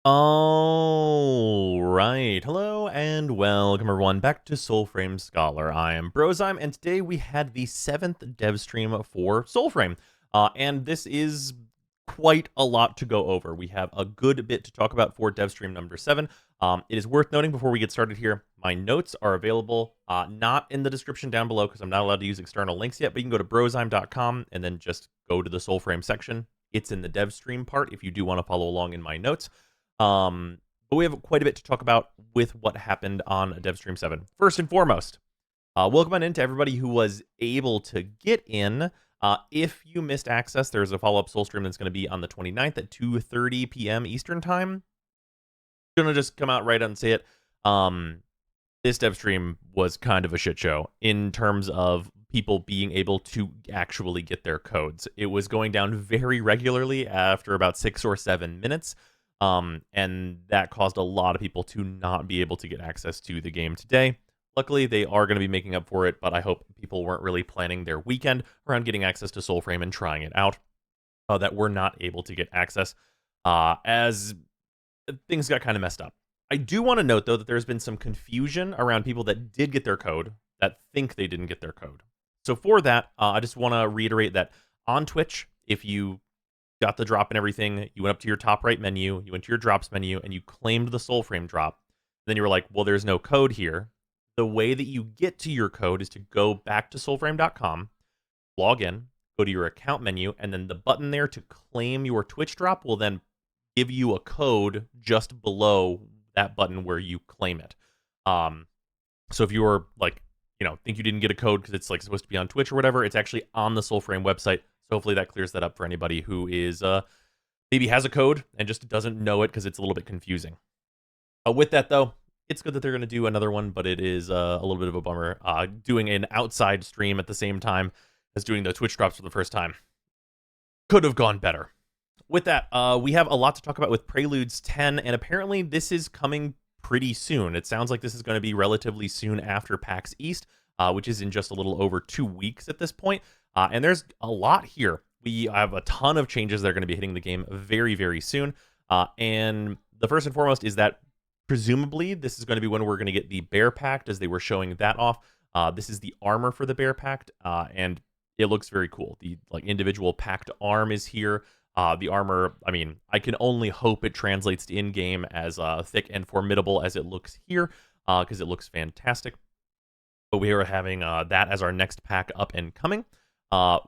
All right. Hello and welcome everyone back to Soulframe Scholar. I am Brozime, and today we had the 7th dev stream for Soulframe. And this is quite a lot to go over. We have a good bit to talk about for dev stream number 7. It is worth noting before we get started here, my notes are available, not in the description down below because I'm not allowed to use external links yet, but you can go to brozime.com and then just go to the Soulframe section. It's in the dev stream part if you do want to follow along in my notes. But we have quite a bit to talk about with what happened on DevStream 7. First and foremost, welcome on in to everybody who was able to get in. If you missed access, there's a follow-up Soul stream that's going to be on the 29th at 2:30 p.m. Eastern Time. I'm going to just come out right out and say it. This dev stream was kind of a shit show in terms of people being able to actually get their codes. It was going down very regularly after about 6 or 7 minutes. And that caused a lot of people to not be able to get access to the game today. Luckily, they are going to be making up for it, but I hope people weren't really planning their weekend around getting access to Soulframe and trying it out, that were not able to get access, as things got kind of messed up. I do want to note, though, that there's been some confusion around people that did get their code that think they didn't get their code. So for that, I just want to reiterate that on Twitch, if you got the drop and everything, you went up to your top right menu, you went to your drops menu, and you claimed the Soulframe drop. Then you were like, well, there's no code here. The way that you get to your code is to go back to soulframe.com, log in, go to your account menu, and then the button there to claim your Twitch drop will then give you a code just below that button where you claim it. So if you were like, think you didn't get a code because it's like supposed to be on Twitch or whatever, it's actually on the Soulframe website. So hopefully that clears that up for anybody who is maybe has a code and just doesn't know it because it's a little bit confusing. With that, though, it's good that they're going to do another one, but it is a little bit of a bummer doing an outside stream at the same time as doing the Twitch drops for the first time. Could have gone better. With that, we have a lot to talk about with Preludes 10, and apparently this is coming pretty soon. It sounds like this is going to be relatively soon after PAX East, which is in just a little over 2 weeks at this point. And there's a lot here. We have a ton of changes that are going to be hitting the game very, very soon. And the first and foremost is that presumably this is going to be when we're going to get the Bear Pact, as they were showing that off. This is the armor for the Bear Pact, and it looks very cool. The individual pact arm is here. The armor, I mean, I can only hope it translates to in-game as thick and formidable as it looks here, because it looks fantastic. But we are having that as our next pack up and coming.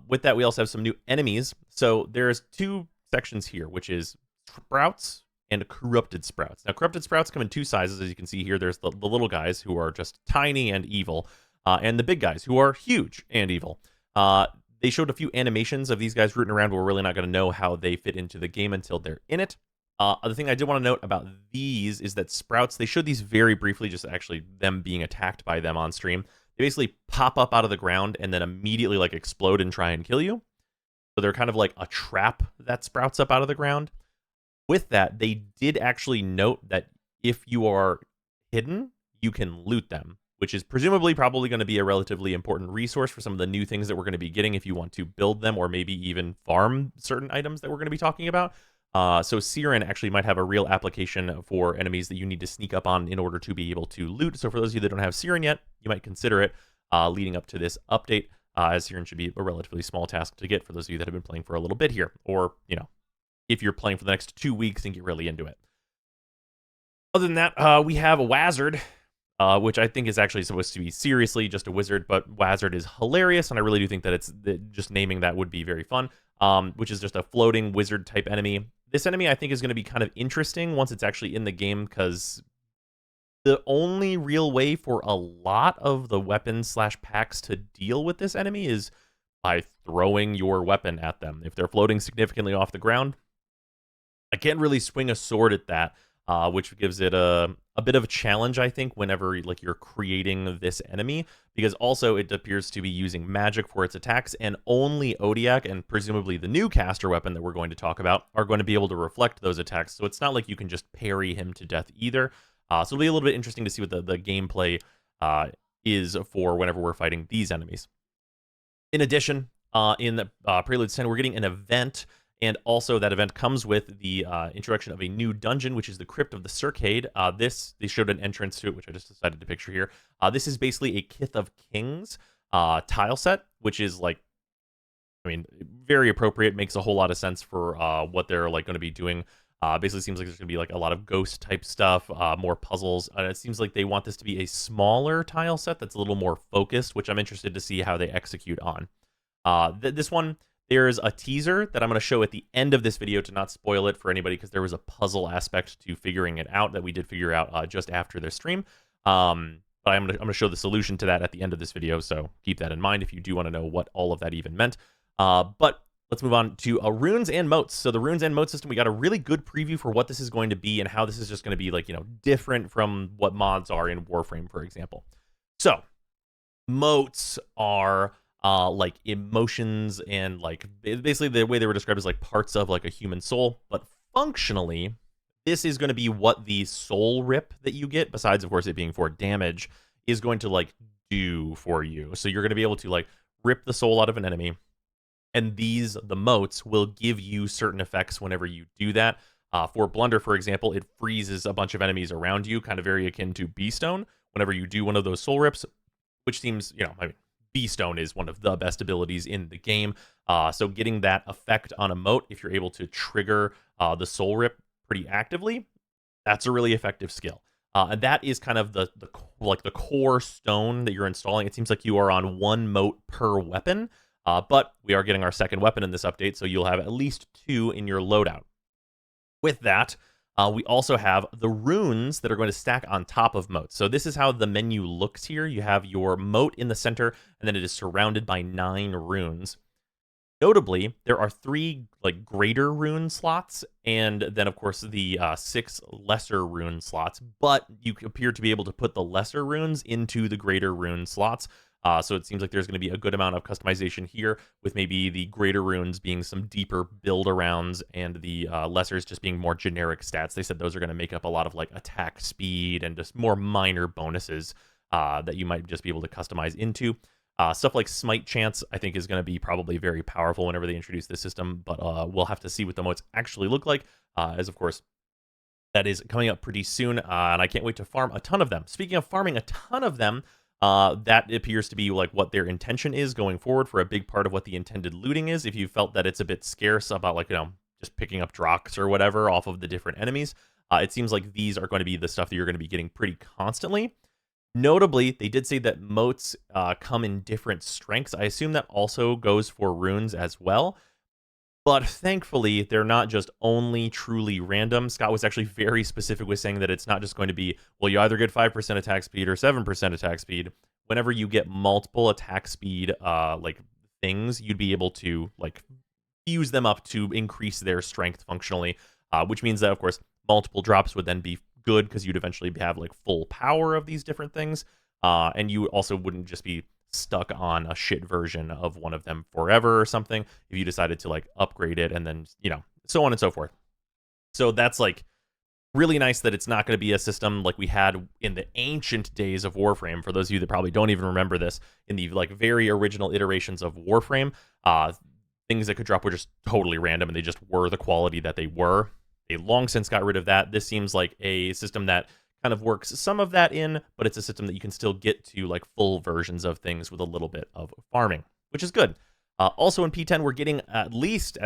With that, we also have some new enemies. So there's 2 sections here, which is Sprouts and Corrupted Sprouts. Now, Corrupted Sprouts come in 2 sizes, as you can see here. There's the little guys who are just tiny and evil, and the big guys who are huge and evil. They showed a few animations of these guys rooting around, but we're really not going to know how they fit into the game until they're in it. The thing I did want to note about these is that Sprouts, they showed these very briefly, just actually them being attacked by them on stream. They basically pop up out of the ground and then immediately explode and try and kill you. So they're kind of like a trap that sprouts up out of the ground. With that, they did actually note that if you are hidden, you can loot them, which is presumably probably going to be a relatively important resource for some of the new things that we're going to be getting if you want to build them or maybe even farm certain items that we're going to be talking about. So Siren actually might have a real application for enemies that you need to sneak up on in order to be able to loot. So for those of you that don't have Siren yet, you might consider it leading up to this update, as Siren should be a relatively small task to get for those of you that have been playing for a little bit here. Or, if you're playing for the next 2 weeks and get really into it. Other than that, we have a Wazard, which I think is actually supposed to be seriously just a wizard, but Wazard is hilarious, and I really do think that just naming that would be very fun, which is just a floating wizard-type enemy. This enemy, I think, is going to be kind of interesting once it's actually in the game, because the only real way for a lot of the weapons/packs to deal with this enemy is by throwing your weapon at them. If they're floating significantly off the ground, I can't really swing a sword at that, which gives it a bit of a challenge, I think, whenever you're creating this enemy, because also it appears to be using magic for its attacks, and only Odiak and presumably the new caster weapon that we're going to talk about are going to be able to reflect those attacks. So it's not like you can just parry him to death either. So it'll be a little bit interesting to see what the gameplay is for whenever we're fighting these enemies. In addition, in the Prelude 10, we're getting an event, And also, that event comes with the introduction of a new dungeon, which is the Crypt of the Circade. They showed an entrance to it, which I just decided to picture here. This is basically a Kith of Kings tile set, which is like, I mean, very appropriate. Makes a whole lot of sense for what they're like going to be doing. Basically, seems like there's going to be like a lot of ghost type stuff, more puzzles. It seems like they want this to be a smaller tile set that's a little more focused, which I'm interested to see how they execute on. This one, there's a teaser that I'm going to show at the end of this video to not spoil it for anybody, because there was a puzzle aspect to figuring it out that we did figure out just after their stream. But I'm going to show the solution to that at the end of this video, so keep that in mind if you do want to know what all of that even meant. But let's move on to runes and moats. So the runes and moat system, we got a really good preview for what this is going to be and how this is just going to be like, different from what mods are in Warframe, for example. So moats are like emotions, and like basically the way they were described is like parts of like a human soul, but functionally this is going to be what the soul rip that you get, besides of course it being for damage, is going to like do for you. So you're going to be able to like rip the soul out of an enemy, and the moats will give you certain effects whenever you do that. For Blunder, for example, it freezes a bunch of enemies around you, kind of very akin to Beastone, whenever you do one of those soul rips, which seems, I mean, Beastone is one of the best abilities in the game. So getting that effect on a moat, if you're able to trigger the soul rip pretty actively, that's a really effective skill. And that is kind of the core stone that you're installing. It seems like you are on one moat per weapon. But we are getting our second weapon in this update, so you'll have at least 2 in your loadout. With that, we also have the runes that are going to stack on top of moats. So this is how the menu looks here. You have your moat in the center, and then it is surrounded by 9 runes. Notably, there are 3 like greater rune slots, and then of course the 6 lesser rune slots. But you appear to be able to put the lesser runes into the greater rune slots. So it seems like there's going to be a good amount of customization here, with maybe the greater runes being some deeper build arounds, and the lessers just being more generic stats. They said those are going to make up a lot of like attack speed and just more minor bonuses that you might just be able to customize into. Stuff like Smite Chance, I think, is going to be probably very powerful whenever they introduce this system, but we'll have to see what the moats actually look like, as of course that is coming up pretty soon, and I can't wait to farm a ton of them. Speaking of farming a ton of them, that appears to be like what their intention is going forward for a big part of what the intended looting is. If you felt that it's a bit scarce about like, just picking up Drox or whatever off of the different enemies, it seems like these are going to be the stuff that you're going to be getting pretty constantly. Notably, they did say that moats come in different strengths. I assume that also goes for runes as well. But thankfully, they're not just only truly random. Scott was actually very specific with saying that it's not just going to be, well, you either get 5% attack speed or 7% attack speed. Whenever you get multiple attack speed like things, you'd be able to like fuse them up to increase their strength functionally, which means that, of course, multiple drops would then be good, because you'd eventually have like full power of these different things. And you also wouldn't just be stuck on a shit version of one of them forever or something if you decided to like upgrade it, and then so on and so forth. So that's like really nice that it's not going to be a system like we had in the ancient days of Warframe. For those of you that probably don't even remember this, in the like very original iterations of Warframe, things that could drop were just totally random, and they just were the quality that they were. They long since got rid of that. This seems like a system that kind of works some of that in, but it's a system that you can still get to like full versions of things with a little bit of farming, which is good. Also in P10, we're getting at least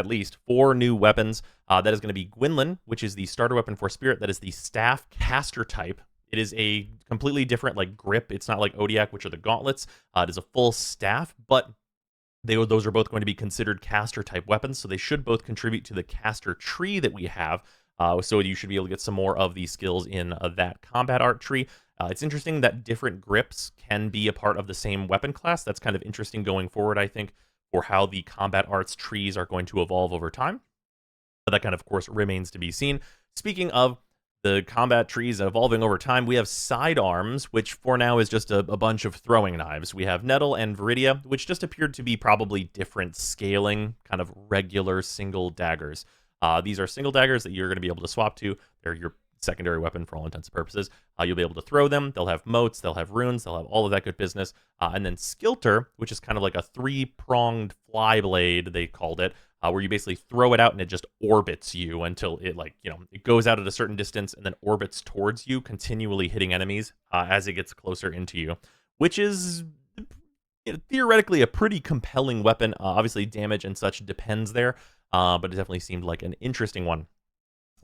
4 new weapons. That is going to be Gwynlyn, which is the starter weapon for Spirit. That is the staff caster type. It is a completely different like grip. It's not like Odiak, which are the gauntlets. It is a full staff, but those are both going to be considered caster type weapons, so they should both contribute to the caster tree that we have. So you should be able to get some more of these skills in that combat art tree. It's interesting that different grips can be a part of the same weapon class. That's kind of interesting going forward, I think, for how the combat arts trees are going to evolve over time. But that kind of course, remains to be seen. Speaking of the combat trees evolving over time, we have sidearms, which for now is just a bunch of throwing knives. We have Nettle and Viridia, which just appeared to be probably different scaling, kind of regular single daggers. These are single daggers that you're going to be able to swap to. They're your secondary weapon for all intents and purposes. You'll be able to throw them. They'll have motes, they'll have runes, they'll have all of that good business. And then Skilter, which is kind of like a 3-pronged fly blade, they called it, where you basically throw it out and it just orbits you until it, like, it goes out at a certain distance and then orbits towards you, continually hitting enemies as it gets closer into you, which is theoretically a pretty compelling weapon. Obviously, damage and such depends there, but it definitely seemed like an interesting one.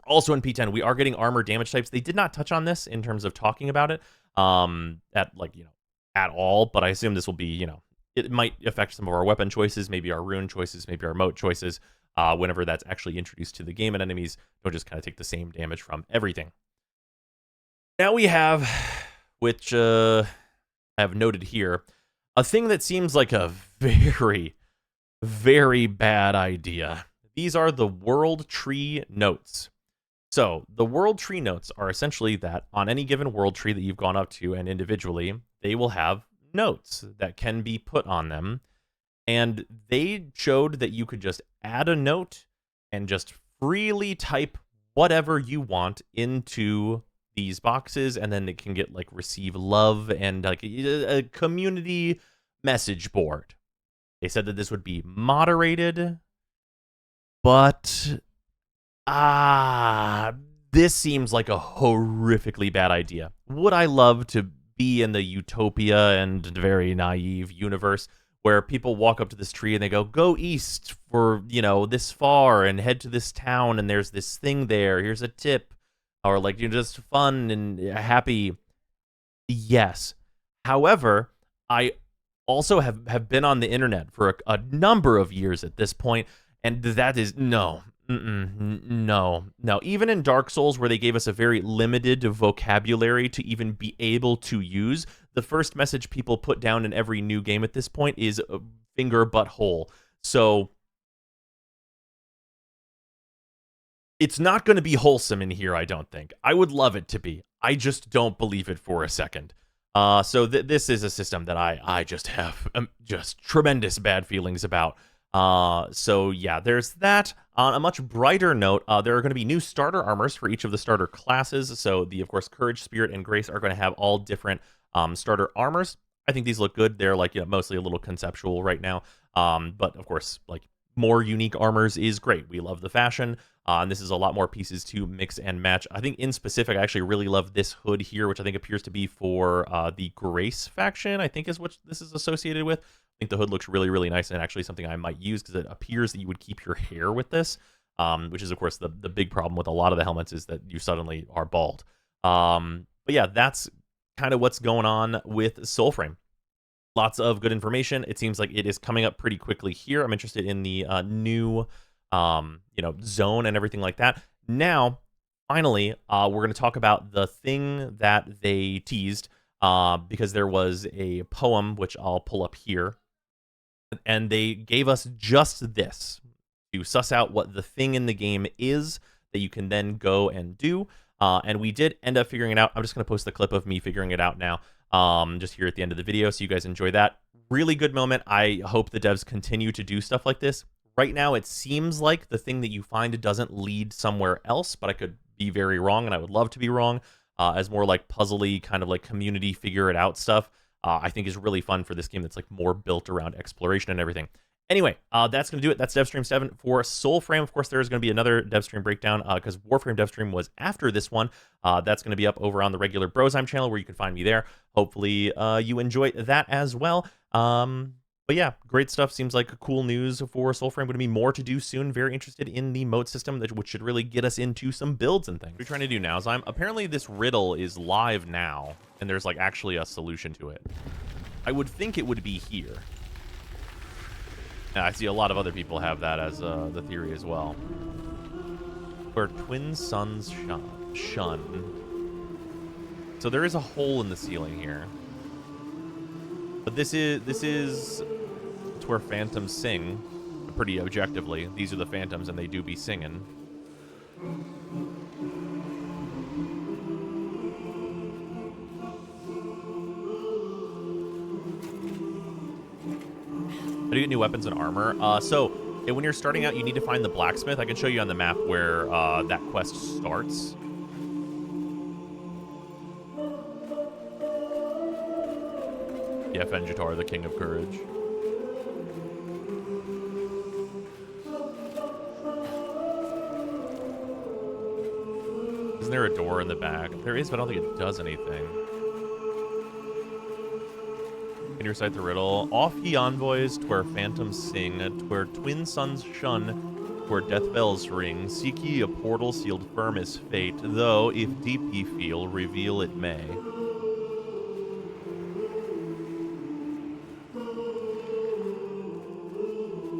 Also in P10, we are getting armor damage types. They did not touch on this in terms of talking about it at all, but I assume this will be, it might affect some of our weapon choices, maybe our rune choices, maybe our mote choices, whenever that's actually introduced to the game, and enemies don't just kind of take the same damage from everything. Now we have, which I have noted here, a thing that seems like a very, very bad idea. These are the World Tree Notes. So the World Tree Notes are essentially that on any given World Tree that you've gone up to and individually, they will have notes that can be put on them. And they showed that you could just add a note and just freely type whatever you want into these boxes, and then it can get like receive love and like a community message board. They said that this would be moderated, but this seems like a horrifically bad idea. Would I love to be in the utopia and very naive universe where people walk up to this tree and they go east for, this far and head to this town and there's this thing there, here's a tip, or like, just fun and happy? Yes. However, I also have been on the internet for a number of years at this point, and that is no. No. Even in Dark Souls, where they gave us a very limited vocabulary to even be able to use, the first message people put down in every new game at this point is finger butthole. So it's not going to be wholesome in here, I don't think. I would love it to be. I just don't believe it for a second. So this is a system that I just have just tremendous bad feelings about. So yeah, there's that. On a much brighter note, there are going to be new starter armors for each of the starter classes. So of course, Courage, Spirit, and Grace are going to have all different starter armors. I think these look good. They're like, mostly a little conceptual right now. But of course, like, more unique armors is great. We love the fashion. And this is a lot more pieces to mix and match. I think in specific, I actually really love this hood here, which I think appears to be for the Grace faction, I think is what this is associated with. I think the hood looks really, really nice, and actually something I might use because it appears that you would keep your hair with this, which is, of course, the big problem with a lot of the helmets is that you suddenly are bald. But yeah, that's kind of what's going on with Soulframe. Lots of good information. It seems like it is coming up pretty quickly here. I'm interested in the new, zone and everything like that. Now, finally, we're going to talk about the thing that they teased, because there was a poem, which I'll pull up here, and they gave us just this to suss out what the thing in the game is that you can then go and do. And we did end up figuring it out. I'm just going to post the clip of me figuring it out now, just here at the end of the video, so you guys enjoy that. Really good moment. I hope the devs continue to do stuff like this. Right now, it seems like the thing that you find doesn't lead somewhere else, but I could be very wrong, and I would love to be wrong, as more like puzzly, kind of like community figure it out stuff. I think is really fun for this game that's like more built around exploration and everything. Anyway, that's going to do it. That's Devstream 7 for Soulframe. Of course, there is going to be another Devstream breakdown because Warframe Devstream was after this one. That's going to be up over on the regular Brozime channel where you can find me there. Hopefully, you enjoy that as well. But yeah, great stuff. Seems like cool news for Soulframe. Going to be more to do soon. Very interested in the moat system, which should really get us into some builds and things. What we're trying to do now is apparently this riddle is live now, and there's like actually a solution to it. I would think it would be here. And I see a lot of other people have that as the theory as well. Where twin suns shun. So there is a hole in the ceiling here. But this is it's where phantoms sing, pretty objectively. These are the phantoms, and they do be singing. How do you get new weapons and armor? When you're starting out, you need to find the blacksmith. I can show you on the map where that quest starts. Yeah, Fenjitar, the king of courage. Isn't there a door in the back? There is, but I don't think it does anything. Can you recite the riddle? Off ye envoys, twere phantoms sing, twere twin suns shun, twere death bells ring. Seek ye a portal sealed firm as fate, though, if deep ye feel, reveal it may.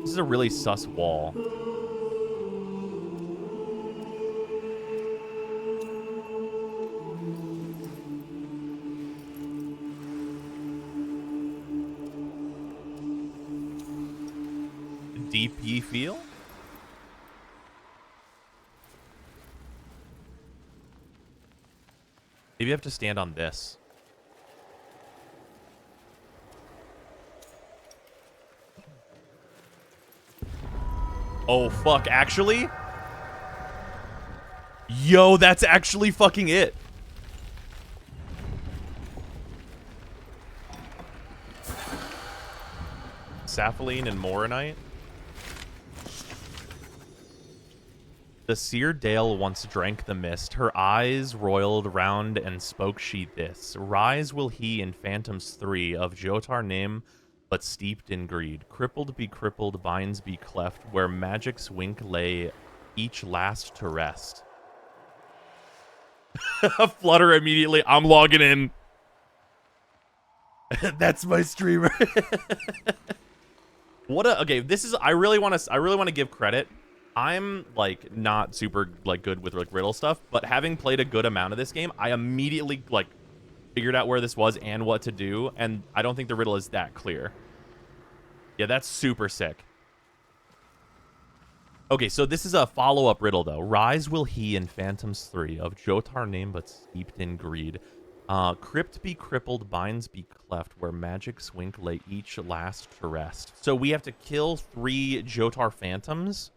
This is a really sus wall. Deep ye feel? Maybe you have to stand on this. Oh, fuck, actually? Yo, that's actually fucking it. Sapphire and Moronite? The sear dale once drank the mist. Her eyes roiled round and spoke she this. Rise will he in phantoms 3 of Jotar Nim, but steeped in greed. Crippled be crippled, binds be cleft, where magic's wink lay each last to rest. Flutter immediately. I'm logging in. That's my streamer. What a okay. This is. I really want to give credit. I'm like not super like good with like riddle stuff, but having played a good amount of this game, I immediately like figured out where this was and what to do, and I don't think the riddle is that clear. Yeah, that's super sick. Okay, so this is a follow-up riddle, though. Rise will he in Phantoms 3 of Jotar name but steeped in greed. Crypt be crippled, binds be cleft, where magic's wink lay each last to rest. So we have to kill 3 Jotar Phantoms